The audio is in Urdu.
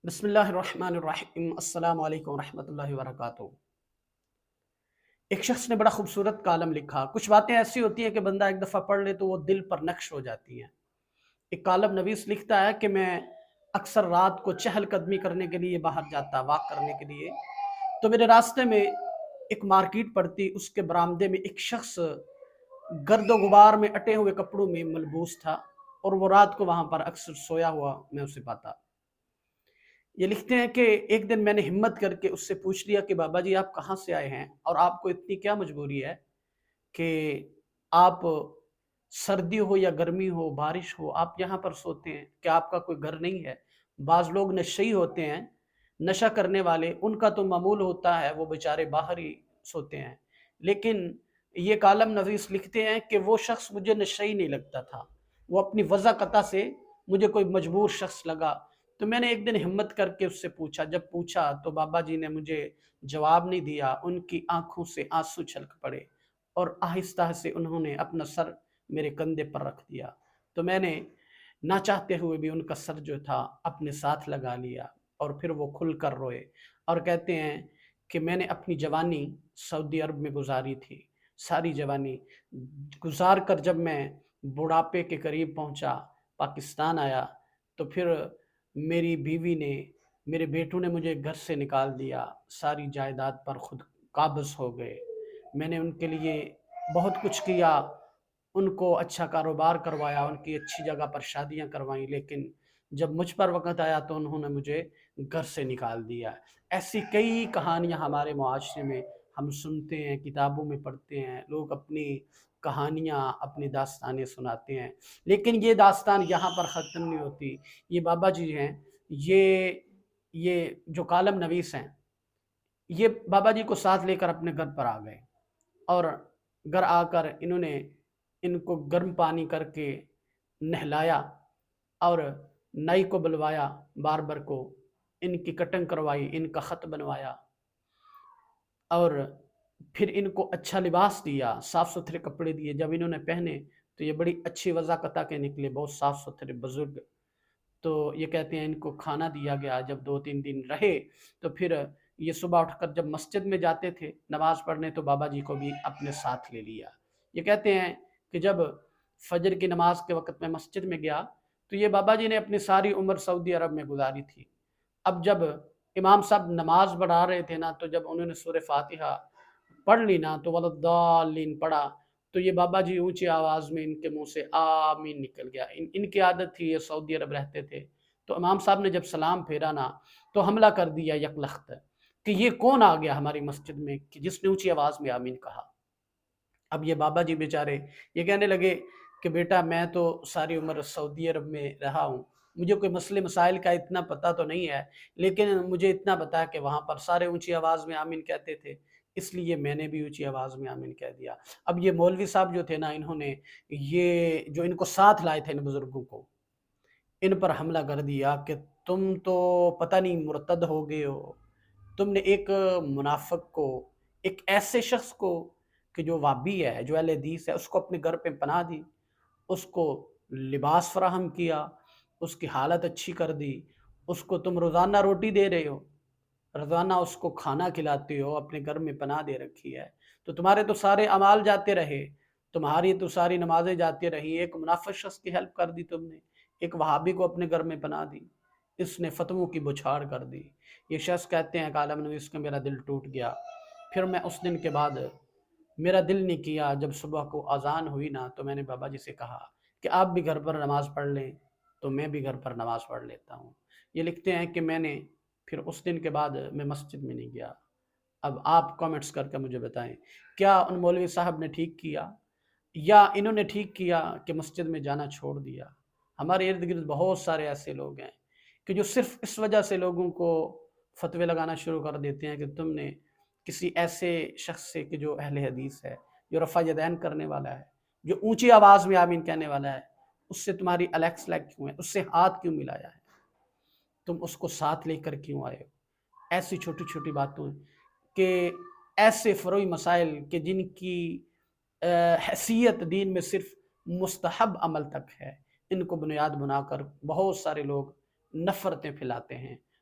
بسم اللہ الرحمن الرحیم، السلام علیکم ورحمۃ اللہ وبرکاتہ۔ ایک شخص نے بڑا خوبصورت کالم لکھا۔ کچھ باتیں ایسی ہوتی ہیں کہ بندہ ایک دفعہ پڑھ لے تو وہ دل پر نقش ہو جاتی ہیں۔ ایک کالم نویس لکھتا ہے کہ میں اکثر رات کو چہل قدمی کرنے کے لیے باہر جاتا، واک کرنے کے لیے، تو میرے راستے میں ایک مارکیٹ پڑتی، اس کے برآمدے میں ایک شخص گرد و غبار میں اٹے ہوئے کپڑوں میں ملبوس تھا، اور وہ رات کو وہاں پر اکثر سویا ہوا میں اسے پاتا۔ یہ لکھتے ہیں کہ ایک دن میں نے ہمت کر کے اس سے پوچھ لیا کہ بابا جی آپ کہاں سے آئے ہیں اور آپ کو اتنی کیا مجبوری ہے کہ آپ سردی ہو یا گرمی ہو، بارش ہو، آپ یہاں پر سوتے ہیں؟ کیا آپ کا کوئی گھر نہیں ہے؟ بعض لوگ نشئی ہوتے ہیں، نشہ کرنے والے، ان کا تو معمول ہوتا ہے وہ بیچارے باہر ہی سوتے ہیں، لیکن یہ کالم نویس لکھتے ہیں کہ وہ شخص مجھے نشئی نہیں لگتا تھا، وہ اپنی وضع قطع سے مجھے کوئی مجبور شخص لگا۔ تو میں نے ایک دن ہمت کر کے اس سے پوچھا، جب پوچھا تو بابا جی نے مجھے جواب نہیں دیا، ان کی آنکھوں سے آنسو چھلک پڑے اور آہستہ سے انہوں نے اپنا سر میرے کندھے پر رکھ دیا۔ تو میں نے نہ چاہتے ہوئے بھی ان کا سر جو تھا اپنے ساتھ لگا لیا، اور پھر وہ کھل کر روئے اور کہتے ہیں کہ میں نے اپنی جوانی سعودی عرب میں گزاری تھی، ساری جوانی گزار کر جب میں بڑھاپے کے قریب پہنچا، پاکستان آیا، تو پھر میری بیوی نے، میرے بیٹوں نے مجھے گھر سے نکال دیا، ساری جائیداد پر خود قابض ہو گئے۔ میں نے ان کے لیے بہت کچھ کیا، ان کو اچھا کاروبار کروایا، ان کی اچھی جگہ پر شادیاں کروائیں، لیکن جب مجھ پر وقت آیا تو انہوں نے مجھے گھر سے نکال دیا۔ ایسی کئی کہانیاں ہمارے معاشرے میں ہم سنتے ہیں، کتابوں میں پڑھتے ہیں، لوگ اپنی کہانیاں، اپنی داستانیں سناتے ہیں، لیکن یہ داستان یہاں پر ختم نہیں ہوتی۔ یہ بابا جی ہیں، یہ جو کالم نویس ہیں، یہ بابا جی کو ساتھ لے کر اپنے گھر پر آ گئے، اور گھر آ کر انہوں نے ان کو گرم پانی کر کے نہلایا، اور نائی کو بلوایا، باربر کو، ان کی کٹنگ کروائی، ان کا خط بنوایا، اور پھر ان کو اچھا لباس دیا، صاف ستھرے کپڑے دیے۔ جب انہوں نے پہنے تو یہ بڑی اچھی وضاقتہ کے نکلے، بہت صاف ستھرے بزرگ۔ تو یہ کہتے ہیں ان کو کھانا دیا گیا، جب 2-3 دن رہے تو پھر یہ صبح اٹھ کر جب مسجد میں جاتے تھے نماز پڑھنے تو بابا جی کو بھی اپنے ساتھ لے لیا۔ یہ کہتے ہیں کہ جب فجر کی نماز کے وقت میں مسجد میں گیا تو یہ بابا جی نے اپنی ساری عمر سعودی عرب میں گزاری تھی۔ اب جب امام صاحب نماز پڑھا رہے تھے نا، تو جب انہوں نے سورہ فاتحہ پڑھ لی نا تو ولدالین پڑھا، تو یہ بابا جی اونچی آواز میں ان کے منہ سے آمین نکل گیا۔ ان کی عادت تھی، یہ سعودی عرب رہتے تھے، تو امام صاحب نے جب سلام پھیرا نا تو حملہ کر دیا یک لخت کہ یہ کون آ گیا ہماری مسجد میں کہ جس نے اونچی آواز میں آمین کہا۔ اب یہ بابا جی بیچارے یہ کہنے لگے کہ بیٹا میں تو ساری عمر سعودی عرب میں رہا ہوں، مجھے کوئی مسئلے مسائل کا اتنا پتہ تو نہیں ہے، لیکن مجھے اتنا پتہ ہے کہ وہاں پر سارے اونچی آواز میں آمین کہتے تھے، اس لیے میں نے بھی اونچی آواز میں آمین کہہ دیا۔ اب یہ مولوی صاحب جو تھے نا، انہوں نے یہ جو ان کو ساتھ لائے تھے ان بزرگوں کو، ان پر حملہ کر دیا کہ تم تو پتہ نہیں مرتد ہو گئے ہو، تم نے ایک منافق کو، ایک ایسے شخص کو کہ جو وابی ہے، جو اہل حدیث ہے، اس کو اپنے گھر پہ پناہ دی، اس کو لباس فراہم کیا، اس کی حالت اچھی کر دی، اس کو تم روزانہ روٹی دے رہے ہو، روزانہ اس کو کھانا کھلاتے ہو، اپنے گھر میں پناہ دے رکھی ہے، تو تمہارے تو سارے اعمال جاتے رہے، تمہاری تو ساری نمازیں جاتی رہی، ایک منافق شخص کی ہیلپ کر دی تم نے، ایک وہابی کو اپنے گھر میں پناہ دی، اس نے فتووں کی بچھاڑ کر دی۔ یہ شخص کہتے ہیں کالم نویس کہ میرا دل ٹوٹ گیا، پھر میں اس دن کے بعد میرا دل نہیں کیا، جب صبح کو اذان ہوئی نا تو میں نے بابا جی سے کہا کہ آپ بھی گھر پر نماز پڑھ لیں، تو میں بھی گھر پر نماز پڑھ لیتا ہوں۔ یہ لکھتے ہیں کہ میں نے پھر اس دن کے بعد میں مسجد میں نہیں گیا۔ اب آپ کامنٹس کر کے مجھے بتائیں، کیا ان مولوی صاحب نے ٹھیک کیا یا انہوں نے ٹھیک کیا کہ مسجد میں جانا چھوڑ دیا؟ ہمارے ارد گرد بہت سارے ایسے لوگ ہیں کہ جو صرف اس وجہ سے لوگوں کو فتوے لگانا شروع کر دیتے ہیں کہ تم نے کسی ایسے شخص سے کہ جو اہل حدیث ہے، جو رفع یدین کرنے والا ہے، جو اونچی آواز میں آمین کہنے والا ہے، اس سے تمہاری الیکس لیگ کیوں ہے، اس سے ہاتھ کیوں ملایا ہے، تم اس کو ساتھ لے کر کیوں آئے ہو؟ ایسی چھوٹی چھوٹی باتوں کہ ایسے فروعی مسائل کہ جن کی حیثیت دین میں صرف مستحب عمل تک ہے، ان کو بنیاد بنا کر بہت سارے لوگ نفرتیں پھیلاتے ہیں،